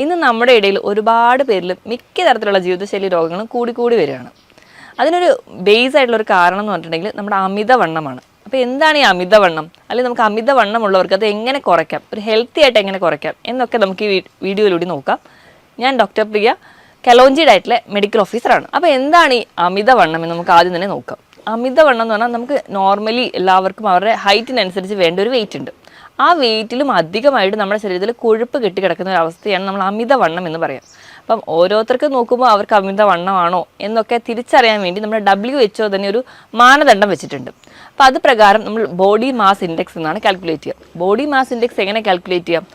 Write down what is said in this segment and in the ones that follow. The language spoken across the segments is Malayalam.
ഇന്ന് നമ്മുടെ ഇടയിൽ ഒരുപാട് പേരിൽ മിക്ക തരത്തിലുള്ള ജീവിതശൈലി രോഗങ്ങളും കൂടി വരികയാണ്. അതിനൊരു ബേസ് ആയിട്ടുള്ള ഒരു കാരണം എന്ന് പറഞ്ഞിട്ടുണ്ടെങ്കിൽ നമ്മുടെ അമിതവണ്ണമാണ്. അപ്പോൾ എന്താണ് ഈ അമിതവണ്ണം, അല്ലെങ്കിൽ നമുക്ക് അമിതവണ്ണമുള്ളവർക്ക് അത് എങ്ങനെ കുറയ്ക്കാം, ഒരു ഹെൽത്തി ആയിട്ട് എങ്ങനെ കുറയ്ക്കാം എന്നൊക്കെ നമുക്ക് ഈ വീഡിയോയിലൂടെ നോക്കാം. ഞാൻ ഡോക്ടർ പ്രിയ, കലോഞ്ചി ഡയറ്റിലെ മെഡിക്കൽ ഓഫീസറാണ്. അപ്പോൾ എന്താണ് ഈ അമിതവണ്ണം എന്ന് നമുക്ക് ആദ്യം തന്നെ നോക്കാം. അമിതവണ്ണം എന്ന് പറഞ്ഞാൽ നമുക്ക് നോർമലി എല്ലാവർക്കും അവരുടെ ഹൈറ്റിനനുസരിച്ച് വേണ്ട ഒരു വെയിറ്റ് ഉണ്ട്. ആ വെയിറ്റിലും അധികമായിട്ട് നമ്മുടെ ശരീരത്തിൽ കൊഴുപ്പ് കെട്ടിക്കിടക്കുന്ന ഒരു അവസ്ഥയാണ് നമ്മൾ അമിതവണ്ണം എന്ന് പറയാം. അപ്പം ഓരോരുത്തർക്കും നോക്കുമ്പോൾ അവർക്ക് അമിതവണ്ണമാണോ എന്നൊക്കെ തിരിച്ചറിയാൻ വേണ്ടി നമ്മുടെ WHO തന്നെ ഒരു മാനദണ്ഡം വെച്ചിട്ടുണ്ട്. അപ്പം അത് പ്രകാരം നമ്മൾ ബോഡി മാസ് ഇൻഡെക്സ് എന്നാണ് കാൽക്കുലേറ്റ് ചെയ്യുക. ബോഡി മാസ് ഇൻഡെക്സ് എങ്ങനെ കാൽക്കുലേറ്റ് ചെയ്യാം?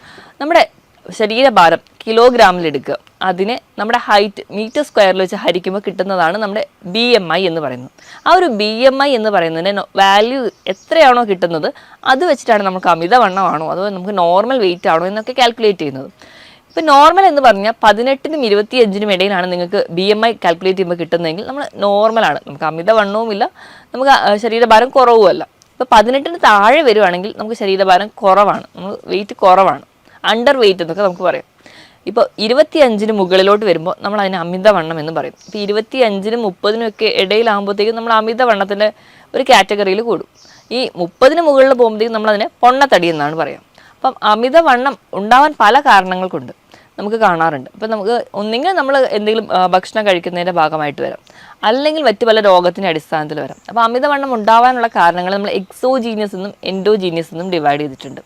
നമ്മുടെ ശരീരഭാരം കിലോഗ്രാമിൽ എടുക്കുക, അതിനെ നമ്മുടെ ഹൈറ്റ് മീറ്റർ സ്ക്വയറിൽ വെച്ച് ഹരിക്കുമ്പോൾ കിട്ടുന്നതാണ് നമ്മുടെ BMI എന്ന് പറയുന്നത്. ആ ഒരു BMI എന്ന് പറയുന്നതിൻ്റെ വാല്യൂ എത്രയാണോ കിട്ടുന്നത് അത് വെച്ചിട്ടാണ് നമുക്ക് അമിതവണ്ണമാണോ അതോ നമുക്ക് നോർമൽ വെയിറ്റ് ആണോ എന്നൊക്കെ കാൽക്കുലേറ്റ് ചെയ്യുന്നത്. ഇപ്പോൾ നോർമൽ എന്ന് പറഞ്ഞാൽ 18-നും 25-നും ഇടയിലാണ് നിങ്ങൾക്ക് BMI കാൽക്കുലേറ്റ് ചെയ്യുമ്പോൾ കിട്ടുന്നതെങ്കിൽ നമ്മൾ നോർമലാണ്, നമുക്ക് അമിതവണ്ണവുമില്ല, നമുക്ക് ശരീരഭാരം കുറവുമല്ല. ഇപ്പോൾ 18-ന് താഴെ വരുവാണെങ്കിൽ നമുക്ക് ശരീരഭാരം കുറവാണ്, നമ്മൾ വെയിറ്റ് കുറവാണ്, അണ്ടർ വെയിറ്റ് എന്നൊക്കെ നമുക്ക് പറയാം. ഇപ്പോൾ 25-ന് മുകളിലോട്ട് വരുമ്പോൾ നമ്മൾ അതിന് അമിതവണ്ണം എന്ന് പറയും. ഇപ്പോൾ 25-നും 30-നും ഒക്കെ ഇടയിലാകുമ്പോഴത്തേക്കും നമ്മൾ അമിതവണ്ണത്തിൻ്റെ ഒരു കാറ്റഗറിയിൽ കൂടും. ഈ 30-ന് മുകളിൽ പോകുമ്പോഴത്തേക്കും നമ്മളതിനെ പൊണ്ണത്തടി എന്നാണ് പറയാം. അപ്പം അമിതവണ്ണം ഉണ്ടാവാൻ പല കാരണങ്ങൾ കൊണ്ട് നമുക്ക് കാണാറുണ്ട്. അപ്പം നമുക്ക് ഒന്നെങ്കിൽ നമ്മൾ എന്തെങ്കിലും ഭക്ഷണം കഴിക്കുന്നതിൻ്റെ ഭാഗമായിട്ട് വരാം, അല്ലെങ്കിൽ മറ്റു പല രോഗത്തിൻ്റെ അടിസ്ഥാനത്തിൽ വരാം. അപ്പോൾ അമിതവണ്ണം ഉണ്ടാവാനുള്ള കാരണങ്ങൾ നമ്മൾ എക്സോജീനിയസ് എന്നും എൻഡോജീനിയസ് എന്നും ഡിവൈഡ് ചെയ്തിട്ടുണ്ട്.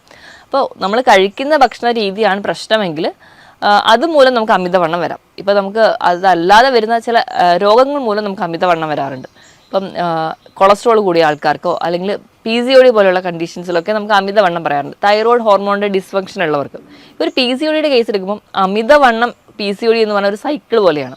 അപ്പോൾ നമ്മൾ കഴിക്കുന്ന ഭക്ഷണ രീതിയാണ് പ്രശ്നമെങ്കിൽ അതുമൂലം നമുക്ക് അമിതവണ്ണം വരാം. ഇപ്പം നമുക്ക് അതല്ലാതെ വരുന്ന ചില രോഗങ്ങൾ മൂലം നമുക്ക് അമിതവണ്ണം വരാറുണ്ട്. ഇപ്പം കൊളസ്ട്രോൾ കൂടിയ ആൾക്കാർക്കോ അല്ലെങ്കിൽ PCOD പോലെയുള്ള കണ്ടീഷൻസിലൊക്കെ നമുക്ക് അമിതവണ്ണം പറയാറുണ്ട്. തൈറോയ്ഡ് ഹോർമോണിൻ്റെ ഡിസ്ഫങ്ഷൻ ഉള്ളവർക്ക് ഒരു PCODയുടെ കേസ് എടുക്കുമ്പം അമിതവണ്ണം PCOD എന്ന് പറഞ്ഞ ഒരു സൈക്കിൾ പോലെയാണ്.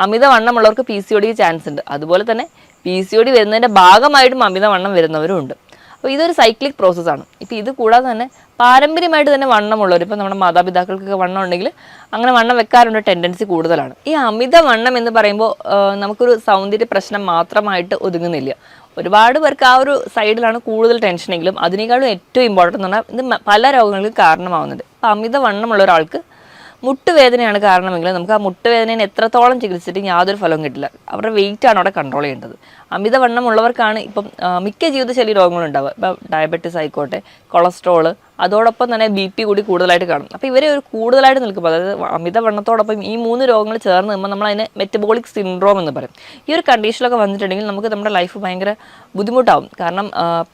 അമിതവണ്ണമുള്ളവർക്ക് PCOD ചാൻസ് ഉണ്ട്. അതുപോലെ തന്നെ PCOD വരുന്നതിൻ്റെ ഭാഗമായിട്ടും അമിതവണ്ണം വരുന്നവരും ഉണ്ട്. അപ്പോൾ ഇതൊരു സൈക്ലിക് പ്രോസസ്സാണ്. ഇപ്പോൾ ഇത് കൂടാതെ തന്നെ പാരമ്പര്യമായിട്ട് തന്നെ വണ്ണമുള്ളവർ, ഇപ്പോൾ നമ്മുടെ മാതാപിതാക്കൾക്കൊക്കെ വണ്ണം ഉണ്ടെങ്കിൽ അങ്ങനെ വണ്ണം വെക്കാറുണ്ട് ടെൻഡൻസി കൂടുതലാണ്. ഈ അമിതവണ്ണം എന്ന് പറയുമ്പോൾ നമുക്കൊരു സൗന്ദര്യ പ്രശ്നം മാത്രമായിട്ട് ഒതുങ്ങുന്നില്ല. ഒരുപാട് പേർക്ക് ആ ഒരു സൈഡിലാണ് കൂടുതൽ ടെൻഷനെങ്കിലും അതിനേക്കാളും ഏറ്റവും ഇമ്പോർട്ടൻ്റ് എന്ന് പറഞ്ഞാൽ ഇത് പല രോഗങ്ങൾക്കും കാരണമാവുന്നുണ്ട്. അപ്പോൾ അമിതവണ്ണമുള്ള ഒരാൾക്ക് മുട്ടുവേദനയാണ് കാരണമെങ്കിൽ നമുക്ക് ആ മുട്ടുവേദനയെ എത്രത്തോളം ചികിത്സിച്ചിട്ട് യാതൊരു ഫലവും കിട്ടില്ല. അവരുടെ വെയിറ്റാണ് അവിടെ കൺട്രോൾ ചെയ്യേണ്ടത്. അമിതവണ്ണം ഉള്ളവർക്കാണ് ഇപ്പം മിക്ക ജീവിതശൈലി രോഗങ്ങളുണ്ടാവുക. ഇപ്പം ഡയബറ്റിസ് ആയിക്കോട്ടെ, കൊളസ്ട്രോള്, അതോടൊപ്പം തന്നെ BP കൂടി കൂടുതലായിട്ട് കാണും. അപ്പോൾ ഇവരെ ഒരു കൂടുതലായിട്ട് നിൽക്കുമ്പോൾ, അതായത് അമിതവണ്ണത്തോടൊപ്പം ഈ 3 രോഗങ്ങൾ ചേർന്ന് നിൽക്കുമ്പോൾ നമ്മൾ അതിനെ മെറ്റബോളിക് സിൻഡ്രോം എന്ന് പറയും. ഈ ഒരു കണ്ടീഷനിലൊക്കെ വന്നിട്ടുണ്ടെങ്കിൽ നമുക്ക് നമ്മുടെ ലൈഫ് ഭയങ്കര ബുദ്ധിമുട്ടാവും. കാരണം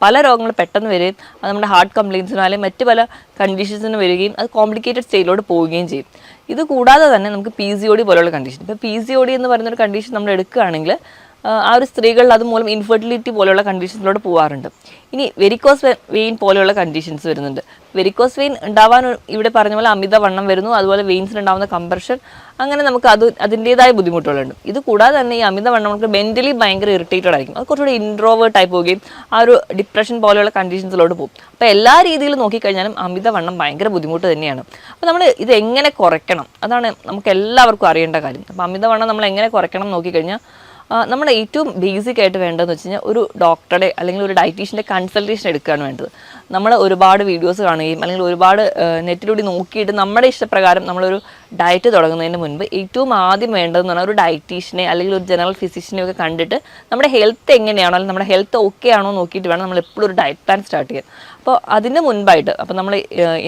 പല രോഗങ്ങൾ പെട്ടെന്ന് വരികയും അത് നമ്മുടെ ഹാർട്ട് കംപ്ലയിൻസിനോ അല്ലെങ്കിൽ മറ്റ് പല കണ്ടീഷൻസിന് വരികയും അത് കോംപ്ലിക്കേറ്റഡ് സ്റ്റേജിലോട്ട് പോവുകയും ചെയ്യും. ഇത് കൂടാതെ തന്നെ നമുക്ക് PCOD പോലെയുള്ള കണ്ടീഷൻ, ഇപ്പോൾ PCOD എന്ന് പറയുന്നൊരു കണ്ടീഷൻ നമ്മൾ എടുക്കുകയാണെങ്കിൽ ആ ഒരു സ്ത്രീകളിൽ അതുമൂലം ഇൻഫെർട്ടിലിറ്റി പോലെയുള്ള കണ്ടീഷൻസിലോട്ട് പോകാറുണ്ട്. ഇനി വെരിക്കോസ് വെയിൻ പോലെയുള്ള കണ്ടീഷൻസ് വരുന്നുണ്ട്. വെരിക്കോസ് വെയിൻ ഉണ്ടാവാൻ ഇവിടെ പറഞ്ഞ പോലെ അമിതവണ്ണം വരുന്നു, അതുപോലെ വെയിൻസിനുണ്ടാകുന്ന കംപ്രഷൻ, അങ്ങനെ നമുക്ക് അതിൻ്റേതായ ബുദ്ധിമുട്ടുകളുണ്ട്. ഇത് കൂടാതെ തന്നെ ഈ അമിതവണ്ണം നമുക്ക് മെൻ്റലി ഭയങ്കര ഇറിറ്റേറ്റഡ് ആയിരിക്കും, അത് കുറച്ചുകൂടി ഇൻട്രോവേർട്ട് ആയി പോവുകയും ആ ഒരു ഡിപ്രഷൻ പോലെയുള്ള കണ്ടീഷൻസിലോട്ട് പോകും. അപ്പോൾ എല്ലാ രീതിയിലും നോക്കിക്കഴിഞ്ഞാലും അമിതവണ്ണം ഭയങ്കര ബുദ്ധിമുട്ട് തന്നെയാണ്. അപ്പോൾ നമ്മൾ ഇത് എങ്ങനെ കുറയ്ക്കണം, അതാണ് നമുക്ക് എല്ലാവർക്കും അറിയേണ്ട കാര്യം. അപ്പോൾ അമിതവണ്ണം നമ്മൾ എങ്ങനെ കുറയ്ക്കണം നോക്കിക്കഴിഞ്ഞാൽ നമ്മുടെ ഏറ്റവും ബേസിക് ആയിട്ട് വേണ്ടതെന്ന് വെച്ച് കഴിഞ്ഞാൽ ഒരു ഡോക്ടറുടെ അല്ലെങ്കിൽ ഒരു ഡയറ്റീഷ്യൻ്റെ കൺസൾട്ടേഷൻ എടുക്കുകയാണ് വേണ്ടത്. നമ്മൾ ഒരുപാട് വീഡിയോസ് കാണുകയും അല്ലെങ്കിൽ ഒരുപാട് നെറ്റിലൂടെ നോക്കിയിട്ട് നമ്മുടെ ഇഷ്ടപ്രകാരം നമ്മളൊരു ഡയറ്റ് തുടങ്ങുന്നതിന് മുൻപ് ഏറ്റവും ആദ്യം വേണ്ടതെന്ന് പറഞ്ഞാൽ ഒരു ഡയറ്റീഷ്യനെ അല്ലെങ്കിൽ ഒരു ജനറൽ ഫിസിഷ്യനെ ഒക്കെ കണ്ടിട്ട് നമ്മുടെ ഹെൽത്ത് എങ്ങനെയാണോ അല്ലെങ്കിൽ നമ്മുടെ ഹെൽത്ത് ഓക്കെ ആണോ നോക്കിയിട്ട് വേണം നമ്മൾ എപ്പോഴും ഒരു ഡയറ്റ് പ്ലാൻ സ്റ്റാർട്ട് ചെയ്യാൻ. അപ്പോൾ അതിന് മുൻപായിട്ട് അപ്പോൾ നമ്മൾ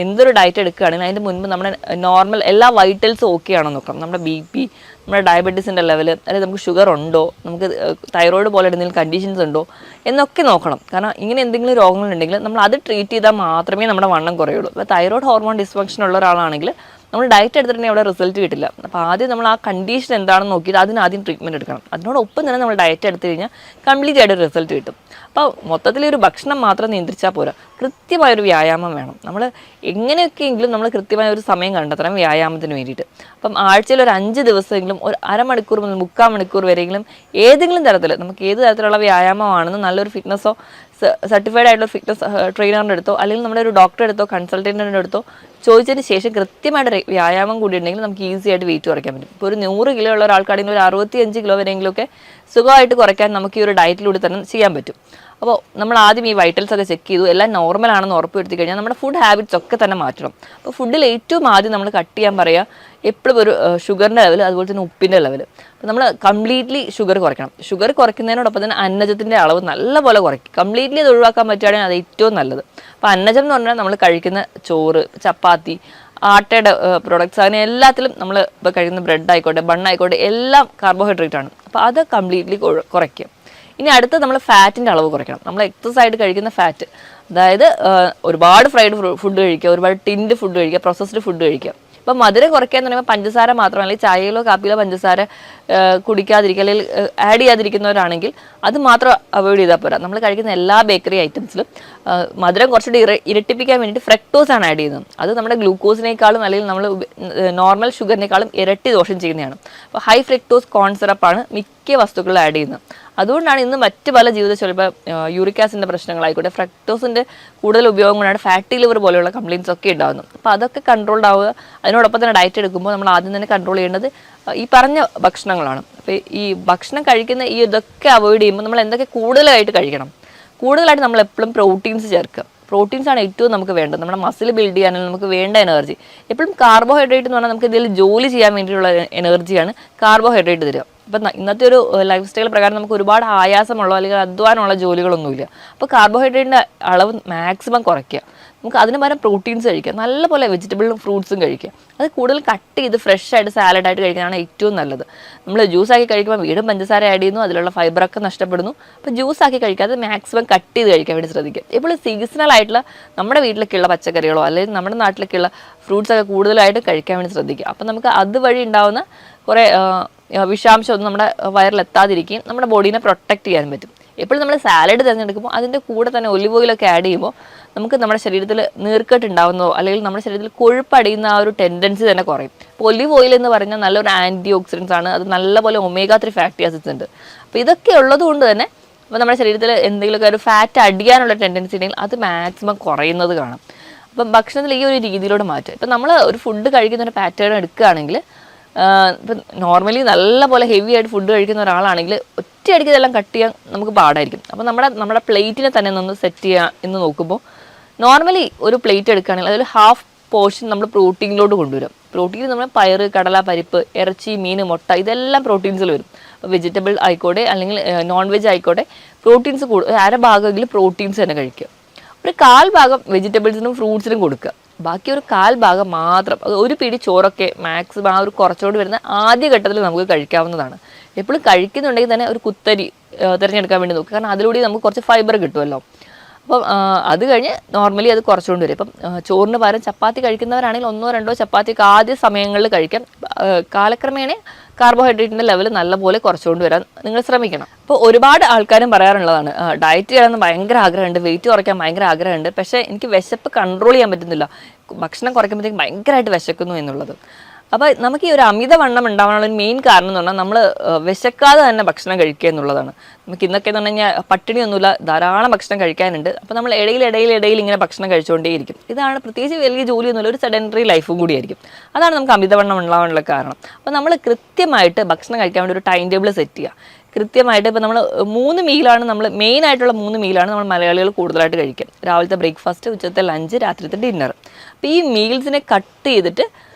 എന്തൊരു ഡയറ്റ് എടുക്കുകയാണെങ്കിൽ അതിൻ്റെ മുൻപ് നമ്മുടെ നോർമൽ എല്ലാ വൈറ്റൽസും ഓക്കെ ആണോ നോക്കണം. നമ്മുടെ BP, നമ്മുടെ ഡയബറ്റീസിൻ്റെ ലെവൽ, അല്ലെങ്കിൽ നമുക്ക് ഷുഗർ ഉണ്ടോ, നമുക്ക് തൈറോയ്ഡ് പോലെ എന്തെങ്കിലും കണ്ടീഷൻസ് ഉണ്ടോ എന്നൊക്കെ നോക്കണം. കാരണം ഇങ്ങനെ എന്തെങ്കിലും രോഗങ്ങളുണ്ടെങ്കിൽ നമ്മൾ അത് ട്രീറ്റ് ചെയ്താൽ മാത്രമേ നമ്മുടെ വണ്ണം കുറയുള്ളൂ. ഇപ്പോൾ തൈറോയ്ഡ് ഹോർമോൺ ഡിസ്ഫങ്ഷൻ ഉള്ള ഒരാളാണെങ്കിൽ നമ്മൾ ഡയറ്റ് എടുത്തിട്ടുണ്ടെങ്കിൽ അവിടെ റിസൾട്ട് കിട്ടില്ല. അപ്പോൾ ആദ്യം നമ്മൾ ആ കണ്ടീഷൻ എന്താണെന്ന് നോക്കിയിട്ട് അതിനാദ്യം ട്രീറ്റ്മെൻറ്റ് എടുക്കണം. അതിനോടൊപ്പം തന്നെ നമ്മൾ ഡയറ്റ് എടുത്തു കഴിഞ്ഞാൽ കംപ്ലീറ്റ് ആയിട്ട് റിസൾട്ട് കിട്ടും. അപ്പോൾ മൊത്തത്തിൽ ഒരു ഭക്ഷണം മാത്രം നിയന്ത്രിച്ചാൽ പോരാ, കൃത്യമായൊരു വ്യായാമം വേണം. നമ്മൾ എങ്ങനെയൊക്കെയെങ്കിലും നമ്മൾ കൃത്യമായ ഒരു സമയം കണ്ടെത്തണം വ്യായാമത്തിന് വേണ്ടിയിട്ട്. അപ്പം ആഴ്ചയിൽ ഒരു 5 ദിവസമെങ്കിലും ഒരു അരമണിക്കൂർ മുതൽ 3/4 മണിക്കൂർ വരെയെങ്കിലും ഏതെങ്കിലും തരത്തിൽ നമുക്ക് ഏത് തരത്തിലുള്ള വ്യായാമമാണെന്ന് നല്ലൊരു ഫിറ്റ്നസ്സോ സർട്ടിഫൈഡ് ആയിട്ടുള്ള ഫിറ്റ്നസ് ട്രെയിനറിൻ്റെ അടുത്തോ അല്ലെങ്കിൽ നമ്മുടെ ഒരു ഡോക്ടറെ അടുത്തോ കൺസൾട്ടൻറ്റിൻ്റെ അടുത്തോ ചോദിച്ചതിന് ശേഷം കൃത്യമായിട്ട് വ്യായാമം കൂടി ഉണ്ടെങ്കിൽ നമുക്ക് ഈസി ആയിട്ട് വെയിറ്റ് കുറയ്ക്കാൻ പറ്റും. ഇപ്പോൾ ഒരു 100 കിലോ ഉള്ള ഒരാൾക്കാണെങ്കിൽ ഒരു 65 കിലോ വരെയെങ്കിലുമൊക്കെ സുഖമായിട്ട് കുറയ്ക്കാൻ നമുക്ക് ഈ ഒരു ഡയറ്റിലൂടെ തന്നെ ചെയ്യാൻ പറ്റും. അപ്പോൾ നമ്മൾ ആദ്യം ഈ വൈറ്റൽസ് ഒക്കെ ചെക്ക് ചെയ്തു, എല്ലാം നോർമൽ ആണെന്ന് ഉറപ്പ് വരുത്തി കഴിഞ്ഞാൽ നമ്മുടെ ഫുഡ് ഹാബിറ്റ്സ് ഒക്കെ തന്നെ മാറ്റണം. അപ്പോൾ ഫുഡിൽ ഏറ്റവും ആദ്യം നമ്മൾ കട്ട് ചെയ്യാൻ പറയുക എപ്പോഴും ഒരു ഷുഗറിൻ്റെ ലെവൽ, അതുപോലെ തന്നെ ഉപ്പിൻ്റെ ലെവൽ. അപ്പോൾ നമ്മൾ കംപ്ലീറ്റ്ലി ഷുഗർ കുറയ്ക്കണം. ഷുഗർ കുറയ്ക്കുന്നതിനോടൊപ്പം തന്നെ അന്നജത്തിൻ്റെ അളവ് നല്ലപോലെ കുറയ്ക്കും. കംപ്ലീറ്റ്ലി അത് ഒഴിവാക്കാൻ പറ്റുകയാണെങ്കിൽ അത് ഏറ്റവും നല്ലത്. അപ്പോൾ അന്നജം എന്ന് പറഞ്ഞാൽ നമ്മൾ കഴിക്കുന്ന ചോറ്, ചപ്പാത്തി, ആട്ടയുടെ പ്രൊഡക്ട്സ്, അങ്ങനെ എല്ലാത്തിലും നമ്മൾ ഇപ്പോൾ കഴിക്കുന്ന ബ്രെഡ് ആയിക്കോട്ടെ, ബണ്ണായിക്കോട്ടെ, എല്ലാം കാർബോഹൈഡ്രേറ്റ് ആണ്. അപ്പോൾ അത് കംപ്ലീറ്റ്ലി കുറയ്ക്കുക. ഇനി അടുത്ത് നമ്മൾ ഫാറ്റിൻ്റെ അളവ് കുറയ്ക്കണം. നമ്മൾ എക്സസ് ആയിട്ട് കഴിക്കുന്ന ഫാറ്റ്, അതായത് ഒരുപാട് ഫ്രൈഡ് ഫുഡ് കഴിക്കുക, ഒരുപാട് ടിൻഡ് ഫുഡ് കഴിക്കുക, പ്രോസസ്ഡ് ഫുഡ് കഴിക്കുക. ഇപ്പം മധുരം കുറയ്ക്കുക എന്ന് പറയുമ്പോൾ പഞ്ചസാര മാത്രം, അല്ലെങ്കിൽ ചായയിലോ കാപ്പിയിലോ പഞ്ചസാര കുടിക്കാതിരിക്കുക അല്ലെങ്കിൽ ആഡ് ചെയ്യാതിരിക്കുന്നവരാണെങ്കിൽ അത് മാത്രം അവോയ്ഡ് ചെയ്താൽ പോരാ. നമ്മൾ കഴിക്കുന്ന എല്ലാ ബേക്കറി ഐറ്റംസിലും മധുരം കുറച്ചുകൂടി ഇരട്ടിപ്പിക്കാൻ വേണ്ടിയിട്ട് ഫ്രക്ടോസ് ആണ് ആഡ് ചെയ്യുന്നത്. അത് നമ്മുടെ ഗ്ലൂക്കോസിനേക്കാളും അല്ലെങ്കിൽ നമ്മൾ നോർമൽ ഷുഗറിനേക്കാളും ഇരട്ടി ദോഷം ചെയ്യുന്നതാണ്. അപ്പോൾ ഹൈ ഫ്രക്ടോസ് കോൺ സിറപ്പാണ് മിക്ക വസ്തുക്കളിൽ ആഡ് ചെയ്യുന്നത്. അതുകൊണ്ടാണ് ഇന്ന് മറ്റ് പല ജീവിതശൈലി, ഇപ്പോൾ യൂറിക് ആസിഡിൻ്റെ പ്രശ്നങ്ങളായിക്കോട്ടെ, ഫ്രക്ടോസിൻ്റെ കൂടുതൽ ഉപയോഗം കൊണ്ടാണ് ഫാറ്റി ലിവർ പോലെയുള്ള കംപ്ലയിൻസ് ഒക്കെ ഉണ്ടാകുന്നത്. അപ്പോൾ അതൊക്കെ കൺട്രോൾഡ് ആവുക. അതിനോടൊപ്പം തന്നെ ഡയറ്റ് എടുക്കുമ്പോൾ നമ്മൾ ആദ്യം തന്നെ കൺട്രോൾ ചെയ്യേണ്ടത് ഈ പറഞ്ഞ ഭക്ഷണങ്ങളാണ്. അപ്പോൾ ഈ ഭക്ഷണം കഴിക്കുന്ന ഇതൊക്കെ അവോയ്ഡ് ചെയ്യുമ്പോൾ നമ്മൾ എന്തൊക്കെ കൂടുതലായിട്ട് കഴിക്കണം? കൂടുതലായിട്ട് നമ്മൾ എപ്പോഴും പ്രോട്ടീൻസ് ചേർക്കുക. പ്രോട്ടീൻസ് ആണ് ഏറ്റവും നമുക്ക് വേണ്ടത്. നമ്മുടെ മസിൽ ബിൽഡ് ചെയ്യാനും നമുക്ക് വേണ്ട എനർജി. എപ്പോഴും കാർബോഹൈഡ്രേറ്റ് എന്ന് പറഞ്ഞാൽ നമുക്ക് എന്തെങ്കിലും ജോലി ചെയ്യാൻ വേണ്ടിയിട്ടുള്ള എനർജിയാണ് കാർബോഹൈഡ്രേറ്റ് തരിക. ഇപ്പം ഇന്നത്തെ ഒരു ലൈഫ് സ്റ്റൈൽ പ്രകാരം നമുക്ക് ഒരുപാട് ആയാസമുള്ള അല്ലെങ്കിൽ അധ്വാനമുള്ള ജോലികളൊന്നുമില്ല. അപ്പോൾ കാർബോഹൈഡ്രേറ്റിൻ്റെ അളവ് മാക്സിമം കുറയ്ക്കുക. നമുക്ക് അതിന് പകരം പ്രോട്ടീൻസ് കഴിക്കുക, നല്ലപോലെ വെജിറ്റബിളും ഫ്രൂട്ട്സും കഴിക്കുക. അത് കൂടുതൽ കട്ട് ചെയ്ത് ഫ്രഷ് ആയിട്ട് സാലഡായിട്ട് കഴിക്കുന്നതാണ് ഏറ്റവും നല്ലത്. നമ്മൾ ജ്യൂസാക്കി കഴിക്കുമ്പോൾ വീണ്ടും പഞ്ചസാര ആഡ് ചെയ്യുന്നു, അതിലുള്ള ഫൈബറൊക്കെ നഷ്ടപ്പെടുന്നു. അപ്പോൾ ജ്യൂസാക്കി കഴിക്കാതെ മാക്സിമം കട്ട് ചെയ്ത് കഴിക്കാൻ വേണ്ടി ശ്രദ്ധിക്കുക. ഇപ്പോൾ സീസണൽ ആയിട്ടുള്ള നമ്മുടെ വീട്ടിലേക്കുള്ള പച്ചക്കറികളോ അല്ലെങ്കിൽ നമ്മുടെ നാട്ടിലേക്കുള്ള ഫ്രൂട്ട്സൊക്കെ കൂടുതലായിട്ട് കഴിക്കാൻ വേണ്ടി ശ്രദ്ധിക്കുക. അപ്പോൾ നമുക്ക് അതുവഴി ഉണ്ടാകുന്ന കുറേ വിഷാംശമൊന്നും നമ്മുടെ വയറിലെത്താതിരിക്കുകയും നമ്മുടെ ബോഡീനെ പ്രൊട്ടക്റ്റ് ചെയ്യാൻ പറ്റും. എപ്പോഴും നമ്മൾ സാലഡ് തിരഞ്ഞെടുക്കുമ്പോൾ അതിൻ്റെ കൂടെ തന്നെ ഒലിവ് ഓയിലൊക്കെ ആഡ് ചെയ്യുമ്പോൾ നമുക്ക് നമ്മുടെ ശരീരത്തിൽ നീർക്കെട്ട് ഉണ്ടാകുന്നതോ അല്ലെങ്കിൽ നമ്മുടെ ശരീരത്തിൽ കൊഴുപ്പടിയുന്ന ആ ഒരു ടെൻഡൻസി തന്നെ കുറയും. അപ്പോൾ ഒലിവ് ഓയിൽ എന്ന് പറഞ്ഞാൽ നല്ലൊരു ആൻറ്റി ഓക്സിഡൻസ് ആണ്. അത് നല്ലപോലെ ഒമേഗ 3 ഫാറ്റി ആസിഡ്സ് ഉണ്ട്. അപ്പോൾ ഇതൊക്കെ ഉള്ളത് കൊണ്ട് തന്നെ അപ്പോൾ നമ്മുടെ ശരീരത്തിൽ എന്തെങ്കിലുമൊക്കെ ഒരു ഫാറ്റ് അടിയാനുള്ള ടെൻഡൻസി ഉണ്ടെങ്കിൽ അത് മാക്സിമം കുറയുന്നത് കാണാം. അപ്പം ഭക്ഷണത്തിൽ ഈ ഒരു രീതിയിലൂടെ മാറ്റും. ഇപ്പം നമ്മൾ ഒരു ഫുഡ് കഴിക്കുന്ന ഒരു പാറ്റേൺ എടുക്കുകയാണെങ്കിൽ, ഇപ്പം നോർമലി നല്ലപോലെ ഹെവി ആയിട്ട് ഫുഡ് കഴിക്കുന്ന ഒരാളാണെങ്കിൽ ഒറ്റയടിക്ക് ഇതെല്ലാം കട്ട് ചെയ്യാൻ നമുക്ക് പാടായിരിക്കും. അപ്പോൾ നമ്മുടെ പ്ലേറ്റിനെ തന്നെ ഒന്ന് സെറ്റ് ചെയ്യുക എന്ന് നോക്കുമ്പോൾ നോർമലി ഒരു പ്ലേറ്റ് എടുക്കുകയാണെങ്കിൽ അതിൽ ഹാഫ് പോർഷൻ നമ്മൾ പ്രോട്ടീനിലോട്ട് കൊണ്ടുവരും. പ്രോട്ടീൻ നമ്മൾ പയറ്, കടല, പരിപ്പ്, ഇറച്ചി, മീൻ, മുട്ട, ഇതെല്ലാം പ്രോട്ടീൻസിൽ വരും. അപ്പോൾ വെജിറ്റബിൾ ആയിക്കോട്ടെ അല്ലെങ്കിൽ നോൺ വെജ് ആയിക്കോട്ടെ, പ്രോട്ടീൻസ് അര ഭാഗമെങ്കിലും പ്രോട്ടീൻസ് തന്നെ കഴിക്കുക. ഒരു 1/4 ഭാഗം വെജിറ്റബിൾസിനും ഫ്രൂട്ട്സിനും കൊടുക്കുക. ബാക്കി ഒരു 1/4 ഭാഗം മാത്രം, ഒരു പിടി ചോറൊക്കെ മാക്സിമം ആ ഒരു കുറച്ചുകൊണ്ട് വരുന്ന ആദ്യ ഘട്ടത്തിൽ നമുക്ക് കഴിക്കാവുന്നതാണ്. എപ്പോഴും കഴിക്കുന്നുണ്ടെങ്കിൽ തന്നെ ഒരു കുത്തരി തിരഞ്ഞെടുക്കാൻ വേണ്ടി നോക്കുക. കാരണം അതിലൂടെ നമുക്ക് കുറച്ച് ഫൈബർ കിട്ടുമല്ലോ. അപ്പം അത് കഴിഞ്ഞ് നോർമലി അത് കുറച്ചുകൊണ്ട് വരും. ഇപ്പം ചോറിന് പകരം ചപ്പാത്തി കഴിക്കുന്നവരാണെങ്കിൽ 1-2 ചപ്പാത്തിയൊക്കെ ആദ്യ സമയങ്ങളിൽ കഴിക്കാം. കാലക്രമേണ കാർബോഹൈഡ്രേറ്റിൻ്റെ ലെവൽ നല്ലപോലെ കുറച്ചുകൊണ്ട് വരാൻ നിങ്ങൾ ശ്രമിക്കണം. അപ്പോൾ ഒരുപാട് ആൾക്കാരും പറയാറുള്ളതാണ്, ഡയറ്റ് ചെയ്യണമെന്ന് ഭയങ്കര ആഗ്രഹമുണ്ട്, വെയിറ്റ് കുറയ്ക്കാൻ ഭയങ്കര ആഗ്രഹമുണ്ട്, പക്ഷേ എനിക്ക് വിശപ്പ് കൺട്രോൾ ചെയ്യാൻ പറ്റുന്നില്ല, ഭക്ഷണം കുറയ്ക്കുമ്പോഴത്തേക്കും ഭയങ്കരമായിട്ട് വിശക്കുന്നു എന്നുള്ളത്. അപ്പോൾ നമുക്ക് ഈ ഒരു അമിതവണ്ണം ഉണ്ടാവാനുള്ള ഒരു മെയിൻ കാരണം എന്ന് പറഞ്ഞാൽ നമ്മൾ വിശക്കാതെ തന്നെ ഭക്ഷണം കഴിക്കുക എന്നുള്ളതാണ്. നമുക്ക് ഇന്നൊക്കെ എന്ന് പറഞ്ഞു കഴിഞ്ഞാൽ പട്ടിണിയൊന്നുമില്ല, ധാരാളം ഭക്ഷണം കഴിക്കാനുണ്ട്. അപ്പോൾ നമ്മൾ ഇടയിൽ ഇങ്ങനെ ഭക്ഷണം കഴിച്ചുകൊണ്ടേയിരിക്കും. ഇതാണ് പ്രത്യേകിച്ച് വലിയ ജോലിയൊന്നുമില്ല, ഒരു സെഡൻറ്ററി ലൈഫും കൂടിയായിരിക്കും. അതാണ് നമുക്ക് അമിതവണ്ണം ഉണ്ടാവാനുള്ള കാരണം. അപ്പോൾ നമ്മൾ കൃത്യമായിട്ട് ഭക്ഷണം കഴിക്കാൻ വേണ്ടി ഒരു ടൈം ടേബിൾ സെറ്റ് ചെയ്യുക. കൃത്യമായിട്ട് ഇപ്പോൾ നമ്മൾ 3 മീലാണ് നമ്മൾ മെയിൻ ആയിട്ടുള്ള 3 മീലാണ് നമ്മൾ മലയാളികൾ കൂടുതലായിട്ട് കഴിക്കുക. രാവിലത്തെ ബ്രേക്ക്ഫാസ്റ്റ്, ഉച്ചത്തെ ലഞ്ച്, രാത്രിത്തെ ഡിന്നർ. അപ്പോൾ ഈ മീൽസിനെ കട്ട് ചെയ്തിട്ട്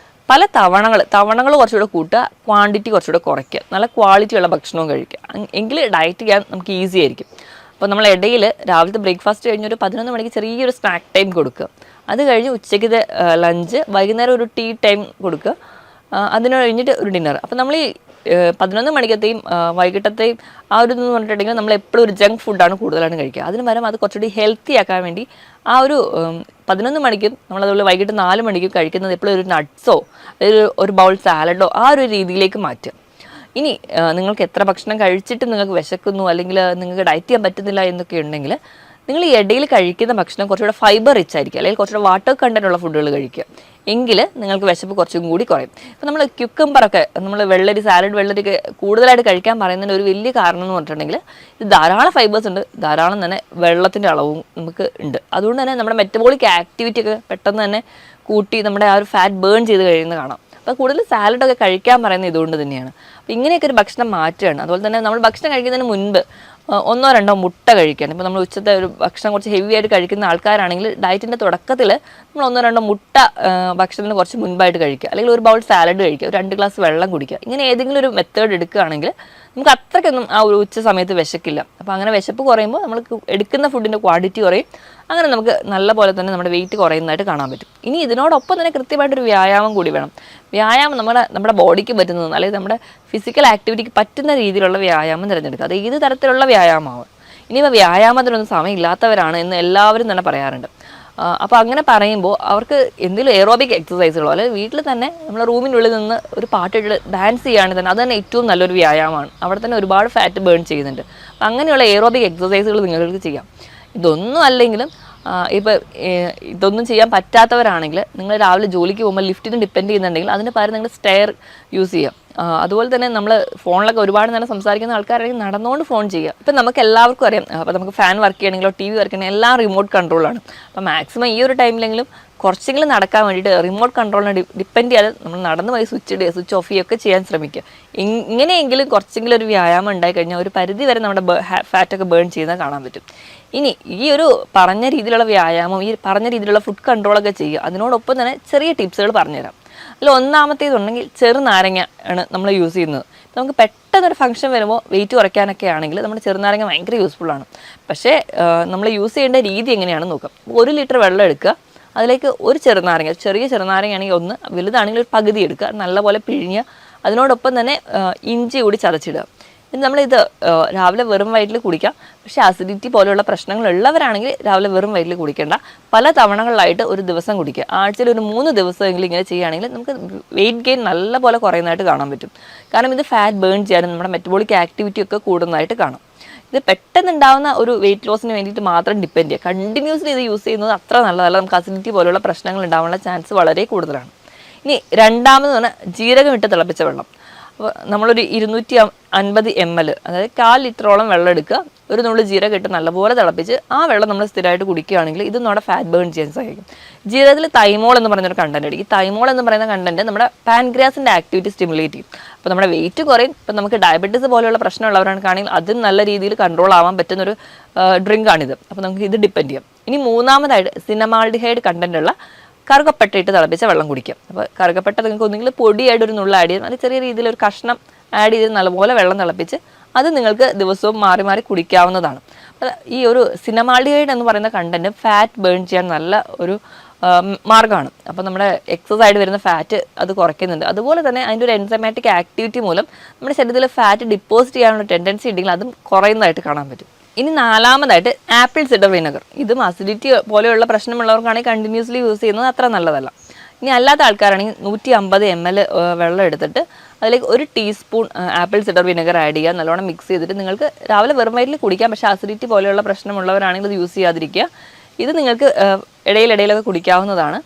പല തവണകൾ കുറച്ചുകൂടെ കൂട്ടുക, ക്വാണ്ടിറ്റി കുറച്ചുകൂടെ കുറയ്ക്കുക, നല്ല ക്വാളിറ്റിയുള്ള ഭക്ഷണവും കഴിക്കുക. എങ്കിൽ ഡയറ്റ് ചെയ്യാൻ നമുക്ക് ഈസി ആയിരിക്കും. അപ്പോൾ നമ്മൾ ഇടയിൽ രാവിലത്തെ ബ്രേക്ക്ഫാസ്റ്റ് കഴിഞ്ഞ് ഒരു 11 മണിക്ക് ചെറിയൊരു സ്നാക്ക് ടൈം കൊടുക്കുക. അത് കഴിഞ്ഞ് ഉച്ചയ്ക്കത്തെ ലഞ്ച്, വൈകുന്നേരം ഒരു ടീ ടൈം കൊടുക്കുക, അതിന് കഴിഞ്ഞിട്ട് ഒരു ഡിന്നർ. അപ്പോൾ നമ്മൾ ഈ 11 മണിക്കത്തെയും വൈകിട്ടത്തെയും ആ ഒരു എന്ന് പറഞ്ഞിട്ടുണ്ടെങ്കിൽ നമ്മൾ എപ്പോഴും ഒരു ജങ്ക് ഫുഡാണ് കൂടുതലാണ് കഴിക്കുക. അതിന് പകരം അത് കുറച്ചുകൂടി ഹെൽത്തി ആക്കാൻ വേണ്ടി ആ ഒരു 11 മണിക്കും നമ്മളതുപോലെ വൈകിട്ട് 4 മണിക്കും കഴിക്കുന്നത് എപ്പോഴും ഒരു നട്ട്സോ ഒരു ബൗൾ സാലഡോ ആ ഒരു രീതിയിലേക്ക് മാറ്റുക. ഇനി നിങ്ങൾക്ക് എത്ര ഭക്ഷണം കഴിച്ചിട്ട് നിങ്ങൾക്ക് വിശക്കുന്നു അല്ലെങ്കിൽ നിങ്ങൾക്ക് ഡയറ്റ് ചെയ്യാൻ പറ്റുന്നില്ല എന്നൊക്കെ ഉണ്ടെങ്കിൽ നിങ്ങൾ ഈ ഇടയിൽ കഴിക്കുന്ന ഭക്ഷണം കുറച്ചുകൂടെ ഫൈബർ റിച്ച് ആയിരിക്കും, അല്ലെങ്കിൽ കുറച്ചുകൂടെ വാട്ടർ കണ്ടന്റ് ഉള്ള ഫുഡുകൾ കഴിക്കുക. എങ്കിൽ നിങ്ങൾക്ക് വിശപ്പ് കുറച്ചും കൂടി കുറയും. ഇപ്പം നമ്മൾ ക്യുക്കമ്പറൊക്കെ, നമ്മൾ വെള്ളരിക്ക് കൂടുതലായിട്ട് കഴിക്കാൻ പറയുന്നതിന് ഒരു വലിയ കാരണം എന്ന് പറഞ്ഞിട്ടുണ്ടെങ്കിൽ ഇത് ധാരാളം ഫൈബേഴ്സ് ഉണ്ട്, ധാരാളം തന്നെ വെള്ളത്തിൻ്റെ അളവും നമുക്ക് ഉണ്ട്. അതുകൊണ്ട് തന്നെ നമ്മുടെ മെറ്റബോളിക് ആക്ടിവിറ്റി ഒക്കെ പെട്ടെന്ന് തന്നെ കൂട്ടി നമ്മുടെ ആ ഒരു ഫാറ്റ് ബേൺ ചെയ്ത് കഴിയുന്നത് കാണാം. അപ്പോൾ കൂടുതൽ സാലഡൊക്കെ കഴിക്കാൻ പറയുന്നത് ഇതുകൊണ്ട് തന്നെയാണ്. അപ്പോൾ ഇങ്ങനെയൊക്കെ ഒരു ഭക്ഷണം മാറ്റുകയാണ്. അതുപോലെ തന്നെ നമ്മൾ ഭക്ഷണം കഴിക്കുന്നതിന് മുൻപ് ഒന്നോ രണ്ടോ മുട്ട കഴിക്കണം. ഇപ്പോൾ നമ്മൾ ഉച്ചത്തെ ഒരു ഭക്ഷണം കുറച്ച് ഹെവി ആയിട്ട് കഴിക്കുന്ന ആൾക്കാരാണെങ്കിൽ ഡയറ്റിൻ്റെ തുടക്കത്തിൽ നമ്മൾ ഒന്നോ രണ്ടോ മുട്ട ഭക്ഷണത്തിന് കുറച്ച് മുൻപായിട്ട് കഴിക്കുക, അല്ലെങ്കിൽ ഒരു ബൗൾ സാലഡ് കഴിക്കുക, ഒരു 2 ഗ്ലാസ് വെള്ളം കുടിക്കുക. ഇങ്ങനെ ഏതെങ്കിലും ഒരു മെത്തേഡ് എടുക്കുകയാണെങ്കിൽ നമുക്ക് അത്രയ്ക്കൊന്നും ആ ഒരു ഉച്ച സമയത്ത് വിശക്കില്ല. അപ്പോൾ അങ്ങനെ വിശപ്പ് കുറയുമ്പോൾ നമ്മൾ എടുക്കുന്ന ഫുഡിൻ്റെ ക്വാണ്ടിറ്റി കുറയും. അങ്ങനെ നമുക്ക് നല്ല പോലെ തന്നെ നമ്മുടെ വെയിറ്റ് കുറയുന്നതായിട്ട് കാണാൻ പറ്റും. ഇനി ഇതിനോടൊപ്പം തന്നെ കൃത്യമായിട്ടൊരു വ്യായാമം കൂടി വേണം. വ്യായാമം നമ്മുടെ ബോഡിക്ക് പറ്റുന്നത്, അല്ലെങ്കിൽ നമ്മുടെ ഫിസിക്കൽ ആക്ടിവിറ്റിക്ക് പറ്റുന്ന രീതിയിലുള്ള വ്യായാമം തിരഞ്ഞെടുക്കുക. അത് ഏത് തരത്തിലുള്ള വ്യായാമമാവും. ഇനിയിപ്പോൾ വ്യായാമത്തിനൊന്നും സമയമില്ലാത്തവരാണ് എന്ന് എല്ലാവരും തന്നെ പറയാറുണ്ട്. അപ്പോൾ അങ്ങനെ പറയുമ്പോൾ അവർക്ക് എന്തെങ്കിലും എയറോബിക് എക്സസൈസുകളോ അല്ലെങ്കിൽ വീട്ടിൽ തന്നെ നമ്മുടെ റൂമിനുള്ളിൽ നിന്ന് ഒരു പാട്ടിട്ട് ഡാൻസ് ചെയ്യുകയാണെങ്കിൽ തന്നെ അത് തന്നെ ഏറ്റവും നല്ലൊരു വ്യായാമമാണ്. അവിടെ തന്നെ ഒരുപാട് ഫാറ്റ് ബേൺ ചെയ്യുന്നുണ്ട്. അപ്പോൾ അങ്ങനെയുള്ള എയറോബിക് എക്സസൈസുകൾ നിങ്ങൾക്ക് ചെയ്യാം. ഇതൊന്നും അല്ലെങ്കിലും ഇപ്പോൾ ഇതൊന്നും ചെയ്യാൻ പറ്റാത്തവരാണെങ്കിൽ നിങ്ങൾ രാവിലെ ജോലിക്ക് പോകുമ്പോൾ ലിഫ്റ്റിന് ഡിപ്പെൻഡ് ചെയ്യുന്നുണ്ടെങ്കിൽ അതിന് പകരം നിങ്ങൾ സ്റ്റെയർ യൂസ് ചെയ്യാം. അതുപോലെ തന്നെ നമ്മൾ ഫോണിലൊക്കെ ഒരുപാട് നേരം സംസാരിക്കുന്ന ആൾക്കാരാണെങ്കിൽ നടന്നുകൊണ്ട് ഫോൺ ചെയ്യുക. ഇപ്പം നമുക്ക് എല്ലാവർക്കും അറിയാം, അപ്പോൾ നമുക്ക് ഫാൻ വർക്ക് ചെയ്യണമെങ്കിലോ ടി വി വർക്ക് ചെയ്യണമെങ്കിൽ എല്ലാം റിമോട്ട് കൺട്രോളാണ്. അപ്പോൾ മാക്സിമം ഈ ഒരു ടൈമിലെങ്കിലും കുറച്ചെങ്കിലും നടക്കാൻ വേണ്ടിയിട്ട് റിമോട്ട് കൺട്രോളിനെ ഡിപ്പെൻഡ് ചെയ്യാതെ നമ്മൾ നടന്നു പോയി സ്വിച്ച് ഓഫ് ചെയ്യുകയൊക്കെ ചെയ്യാൻ ശ്രമിക്കുക. ഇങ്ങനെയെങ്കിലും കുറച്ചെങ്കിലും ഒരു വ്യായാമം ഉണ്ടായി കഴിഞ്ഞാൽ ഒരു പരിധി വരെ നമ്മുടെ ഫാറ്റൊക്കെ ബേൺ ചെയ്യുന്നത് കാണാൻ പറ്റും. ഇനി ഈ ഒരു പറഞ്ഞ രീതിയിലുള്ള വ്യായാമം, ഈ പറഞ്ഞ രീതിയിലുള്ള ഫുഡ് കൺട്രോളൊക്കെ ചെയ്യുക. അതിനോടൊപ്പം തന്നെ ചെറിയ ടിപ്സുകൾ പറഞ്ഞുതരാം. അതിൽ ഒന്നാമത്തേതുണ്ടെങ്കിൽ ചെറുനാരങ്ങ ആണ് നമ്മൾ യൂസ് ചെയ്യുന്നത്. നമുക്ക് പെട്ടെന്നൊരു ഫംഗ്ഷൻ വരുമ്പോൾ വെയിറ്റ് കുറയ്ക്കാനൊക്കെ ആണെങ്കിൽ നമ്മുടെ ചെറുനാരങ്ങ ഭയങ്കര യൂസ്ഫുള്ളാണ്. പക്ഷേ നമ്മൾ യൂസ് ചെയ്യേണ്ട രീതി എങ്ങനെയാണെന്ന് നോക്കാം. 1 ലിറ്റർ വെള്ളം എടുക്കുക, അതിലേക്ക് ഒരു ചെറുനാരങ്ങ, ചെറിയ ചെറുനാരങ്ങയാണെങ്കിൽ 1, വലുതാണെങ്കിൽ ഒരു പകുതി എടുക്കുക, നല്ലപോലെ പിഴിഞ്ഞ് അതിനോടൊപ്പം തന്നെ ഇഞ്ചി കൂടി ചതച്ചിടുക. നമ്മളിത് രാവിലെ വെറും വയറ്റിൽ കുടിക്കാം. പക്ഷേ അസിഡിറ്റി പോലെയുള്ള പ്രശ്നങ്ങളുള്ളവരാണെങ്കിൽ രാവിലെ വെറും വയറ്റിൽ കുടിക്കേണ്ട, പല തവണകളിലായിട്ട് ഒരു ദിവസം കുടിക്കുക. ആഴ്ചയിൽ ഒരു 3 ദിവസമെങ്കിലും ഇങ്ങനെ ചെയ്യുകയാണെങ്കിൽ നമുക്ക് വെയിറ്റ് ഗെയിൻ നല്ല പോലെ കുറയുന്നതായിട്ട് കാണാൻ പറ്റും. കാരണം ഇത് ഫാറ്റ് ബേൺ ചെയ്യാനും നമ്മുടെ മെറ്റബോളിക് ആക്ടിവിറ്റി ഒക്കെ കൂടുന്നതായിട്ട് കാണും. ഇത് പെട്ടെന്നുണ്ടാകുന്ന ഒരു വെയിറ്റ് ലോസിന് വേണ്ടിയിട്ട് മാത്രം ഡിപ്പെൻഡ് ചെയ്യുക. കണ്ടിന്യൂസ്ലി ഇത് യൂസ് ചെയ്യുന്നത് അത്ര നല്ലതല്ല. നമുക്ക് അസിഡിറ്റി പോലെയുള്ള പ്രശ്നങ്ങൾ ഉണ്ടാകാനുള്ള ചാൻസ് വളരെ കൂടുതലാണ്. ഇനി രണ്ടാമത് പറഞ്ഞാൽ ജീരകം ഇട്ട് തിളപ്പിച്ച വെള്ളം. അപ്പോൾ നമ്മളൊരു 250 ml, അതായത് 1/4 ലിറ്ററോളം വെള്ളം എടുക്കുക, ഒരു നുള്ളു ജീരകം ഇട്ട് നല്ലപോലെ തിളപ്പിച്ച് ആ വെള്ളം നമ്മൾ സ്ഥിരമായിട്ട് കുടിക്കുകയാണെങ്കിൽ ഇത് നമ്മുടെ ഫാറ്റ് ബേൺ ചെയ്യാൻ സഹായിക്കും. ജീരകത്തിൽ തൈമോൾ എന്ന് പറയുന്നൊരു കണ്ടന്റ് ഉണ്ട്. ഈ തൈമോൾ എന്ന് പറയുന്ന കണ്ടന്റ് നമ്മുടെ പാൻക്രിയാസിൻ്റെ ആക്ടിവിറ്റി സ്റ്റിമുലേറ്റ് ചെയ്യും. അപ്പോൾ നമ്മുടെ വെയിറ്റ് കുറയും. ഇപ്പം നമുക്ക് ഡയബറ്റീസ് പോലെയുള്ള പ്രശ്നമുള്ളവരാണെങ്കിൽ അതും നല്ല രീതിയിൽ കൺട്രോൾ ആവാൻ പറ്റുന്നൊരു ഡ്രിങ്കാണിത്. അപ്പോൾ നമുക്ക് ഇത് ഡിപ്പെൻഡ് ചെയ്യാം. ഇനി മൂന്നാമതായിട്ട് സിനമാൾഡിഹൈഡ് കണ്ടന്റ് ഉള്ള കറുകപ്പട്ട ഇട്ട് തിളപ്പിച്ച വെള്ളം കുടിക്കാം. അപ്പോൾ കറുകപ്പട്ട നിങ്ങൾക്ക് ഒന്നുകിൽ പൊടിയായിട്ട് ഒരു നുള്ള ആഡ് ചെയ്യാം, അല്ലെങ്കിൽ ചെറിയ രീതിയിൽ ഒരു കഷ്ണം ആഡ് ചെയ്ത് നല്ലപോലെ വെള്ളം തിളപ്പിച്ച് അത് നിങ്ങൾക്ക് ദിവസവും മാറി മാറി കുടിക്കാവുന്നതാണ്. ഈ ഒരു സിനമാൾഡിഹൈഡ് എന്ന് പറയുന്ന കണ്ടന്റ് ഫാറ്റ് ബേൺ ചെയ്യാൻ നല്ല ഒരു മാർഗ്ഗമാണ്. അപ്പോൾ നമ്മുടെ എക്സസൈഡ് വരുന്ന ഫാറ്റ് അത് കുറയ്ക്കുന്നുണ്ട്. അതുപോലെ തന്നെ അതിൻ്റെ ഒരു എൻസൈമാറ്റിക് ആക്ടിവിറ്റി മൂലം നമ്മുടെ ശരീരത്തിൽ ഫാറ്റ് ഡിപ്പോസിറ്റ് ചെയ്യാനുള്ള ടെൻഡൻസി ഉണ്ടെങ്കിൽ അതും കുറയുന്നതായിട്ട് കാണാൻ പറ്റും. ഇനി നാലാമതായിട്ട് ആപ്പിൾ സിഡർ വിനെഗർ. ഇതും അസിഡിറ്റി പോലെയുള്ള പ്രശ്നമുള്ളവർക്കാണെങ്കിൽ കണ്ടിന്യൂസ്ലി യൂസ് ചെയ്യുന്നത് അത്ര നല്ലതല്ല. ഇനി അല്ലാത്ത ആൾക്കാരാണെങ്കിൽ 150 ml വെള്ളം എടുത്തിട്ട് അതിലേക്ക് 1 teaspoon apple cider vinegar add ചെയ്യുക, നല്ലോണം മിക്സ് ചെയ്തിട്ട് നിങ്ങൾക്ക് രാവിലെ വെറും വയറ്റിൽ കുടിക്കാം. പക്ഷേ അസിഡിറ്റി പോലെയുള്ള പ്രശ്നമുള്ളവരാണെങ്കിൽ ഇത് യൂസ് ചെയ്യാതിരിക്കുക. ഇത് നിങ്ങൾക്ക് ഇടയിലൊക്കെ കുടിക്കാവുന്നതാണ്.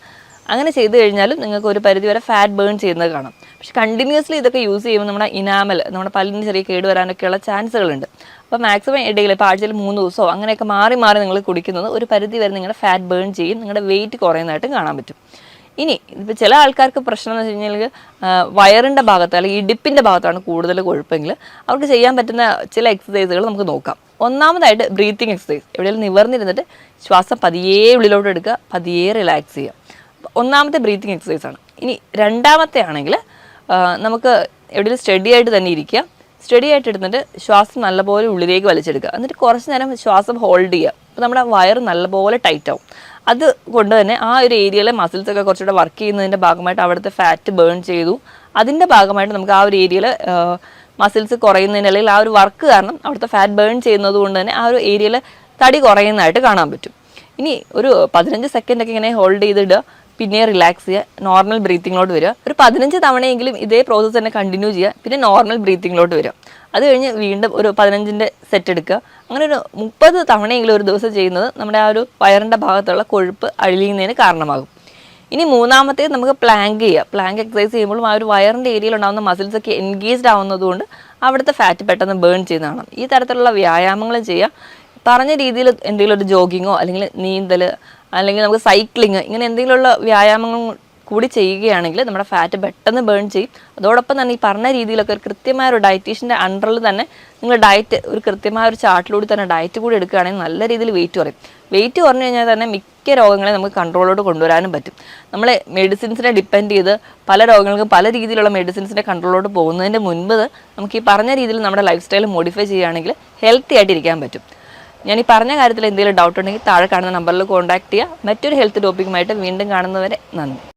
അങ്ങനെ ചെയ്ത് കഴിഞ്ഞാലും നിങ്ങൾക്ക് ഒരു പരിധി വരെ ഫാറ്റ് ബേൺ ചെയ്യുന്നത് കാണാം. പക്ഷേ കണ്ടിന്യൂസ്ലി ഇതൊക്കെ യൂസ് ചെയ്യുമ്പോൾ നമ്മുടെ ഇനാമൽ, നമ്മുടെ പല്ലിന് ചെറിയ കേട് വരാനൊക്കെയുള്ള ചാൻസുകളുണ്ട്. അപ്പോൾ മാക്സിമം ഇടയിൽ ഇപ്പോൾ ആഴ്ചയിൽ 3 ദിവസമോ അങ്ങനെയൊക്കെ മാറി നിങ്ങൾ കുടിക്കുന്നത് ഒരു പരിധി വരെ നിങ്ങളുടെ ഫാറ്റ് ബേൺ ചെയ്യും, നിങ്ങളുടെ വെയിറ്റ് കുറയുന്നതായിട്ടും കാണാൻ പറ്റും. ഇനി ഇപ്പോൾ ചില ആൾക്കാർക്ക് പ്രശ്നം എന്ന് വെച്ച് കഴിഞ്ഞാൽ വയറിൻ്റെ ഭാഗത്ത് അല്ലെങ്കിൽ ഇടുപ്പിൻ്റെ ഭാഗത്താണ് കൂടുതൽ കൊഴുപ്പെങ്കിൽ അവർക്ക് ചെയ്യാൻ പറ്റുന്ന ചില എക്സസൈസുകൾ നമുക്ക് നോക്കാം. ഒന്നാമതായിട്ട് ബ്രീത്തിങ് എക്സസൈസ്. എവിടെയെങ്കിലും നിവർന്നിരുന്നിട്ട് ശ്വാസം പതിയെ ഉള്ളിലോട്ട് എടുക്കുക, പതിയെ റിലാക്സ് ചെയ്യുക. ഒന്നാമത്തെ ബ്രീത്തിങ് എക്സസൈസാണ്. ഇനി രണ്ടാമത്തെ ആണെങ്കിൽ നമുക്ക് എവിടെയെങ്കിലും സ്റ്റഡി ആയിട്ട് തന്നെ ഇരിക്കുക, സ്റ്റഡി ആയിട്ട് എടുത്തിട്ട് ശ്വാസം നല്ലപോലെ ഉള്ളിലേക്ക് വലിച്ചെടുക്കുക, എന്നിട്ട് കുറച്ച് നേരം ശ്വാസം ഹോൾഡ് ചെയ്യുക. അപ്പോൾ നമ്മുടെ വയർ നല്ലപോലെ ടൈറ്റ് ആവും. അതുകൊണ്ട് തന്നെ ആ ഒരു ഏരിയയിലെ മസിൽസൊക്കെ കുറച്ചുകൂടെ വർക്ക് ചെയ്യുന്നതിൻ്റെ ഭാഗമായിട്ട് അവിടുത്തെ ഫാറ്റ് ബേൺ ചെയ്തു. അതിൻ്റെ ഭാഗമായിട്ട് നമുക്ക് ആ ഒരു ഏരിയയിൽ മസിൽസ് കുറയുന്നതിന് അല്ലെങ്കിൽ ആ ഒരു വർക്ക് കാരണം അവിടുത്തെ ഫാറ്റ് ബേൺ ചെയ്യുന്നത് കൊണ്ട് തന്നെ ആ ഒരു ഏരിയയിൽ തടി കുറയുന്നതായിട്ട് കാണാൻ പറ്റും. ഇനി ഒരു 15 സെക്കൻഡൊക്കെ ഇങ്ങനെ ഹോൾഡ് ചെയ്തിടുക, പിന്നെ റിലാക്സ് ചെയ്യുക, നോർമൽ ബ്രീത്തിങ്ങിലോട്ട് വരിക. ഒരു 15 തവണയെങ്കിലും ഇതേ പ്രോസസ്സ് തന്നെ കണ്ടിന്യൂ ചെയ്യുക, പിന്നെ നോർമൽ ബ്രീത്തിങ്ങിലോട്ട് വരിക. അത് കഴിഞ്ഞ് വീണ്ടും ഒരു 15ൻ്റെ സെറ്റ് എടുക്കുക. അങ്ങനെ ഒരു 30 തവണയെങ്കിലും ഒരു ദിവസം ചെയ്യുന്നത് നമ്മുടെ ആ ഒരു വയറിൻ്റെ ഭാഗത്തുള്ള കൊഴുപ്പ് അഴിയുന്നതിന് കാരണമാകും. ഇനി മൂന്നാമത്തേത് നമുക്ക് പ്ലാങ്ക് ചെയ്യുക. പ്ലാങ്ക് എക്സസൈസ് ചെയ്യുമ്പോഴും ആ ഒരു വയറിൻ്റെ ഏരിയയിൽ ഉണ്ടാകുന്ന മസിൽസൊക്കെ എൻഗേജ്ഡ് ആവുന്നതുകൊണ്ട് അവിടുത്തെ ഫാറ്റ് പെട്ടെന്ന് ബേൺ ചെയ്യുന്നതാണ്. ഈ തരത്തിലുള്ള വ്യായാമങ്ങൾ ചെയ്യുക. പറഞ്ഞ രീതിയിൽ എന്തെങ്കിലും ഒരു ജോഗിങ്ങോ അല്ലെങ്കിൽ നീന്തൽ അല്ലെങ്കിൽ നമുക്ക് സൈക്ലിങ് ഇങ്ങനെ എന്തെങ്കിലുമുള്ള വ്യായാമങ്ങൾ കൂടി ചെയ്യുകയാണെങ്കിൽ നമ്മുടെ ഫാറ്റ് പെട്ടെന്ന് ബേൺ ചെയ്യും. അതോടൊപ്പം തന്നെ ഈ പറഞ്ഞ രീതിയിലൊക്കെ ഒരു കൃത്യമായ ഒരു ഡയറ്റീഷ്യൻ്റെ അണ്ടറിൽ തന്നെ നിങ്ങൾ ഡയറ്റ് ഒരു കൃത്യമായ ഒരു ചാർട്ടിലൂടെ തന്നെ ഡയറ്റ് കൂടി എടുക്കുകയാണെങ്കിൽ നല്ല രീതിയിൽ വെയിറ്റ് കുറയും. വെയിറ്റ് കുറഞ്ഞു കഴിഞ്ഞാൽ തന്നെ മിക്ക രോഗങ്ങളെ നമുക്ക് കൺട്രോളോട് കൊണ്ടുവരാനും പറ്റും. നമ്മൾ മെഡിസിൻസിനെ ഡിപ്പെൻഡ് ചെയ്ത് പല രോഗങ്ങൾക്കും പല രീതിയിലുള്ള മെഡിസിൻസിൻ്റെ കൺട്രോളോട് പോകുന്നതിൻ്റെ മുൻപ് നമുക്ക് ഈ പറഞ്ഞ രീതിയിൽ നമ്മുടെ ലൈഫ് സ്റ്റൈൽ മോഡിഫൈ ചെയ്യുകയാണെങ്കിൽ ഹെൽത്തി ആയിട്ട് ഇരിക്കാൻ പറ്റും. ഞാൻ ഈ പറഞ്ഞ കാര്യത്തിൽ എന്തെങ്കിലും ഡൗട്ട് ഉണ്ടെങ്കിൽ താഴെ കാണുന്ന നമ്പറിൽ കോൺടാക്ട് ചെയ്യുക. മറ്റൊരു ഹെൽത്ത് ടോപ്പിക്കുമായിട്ട് വീണ്ടും കാണുന്നവരെ നന്ദി.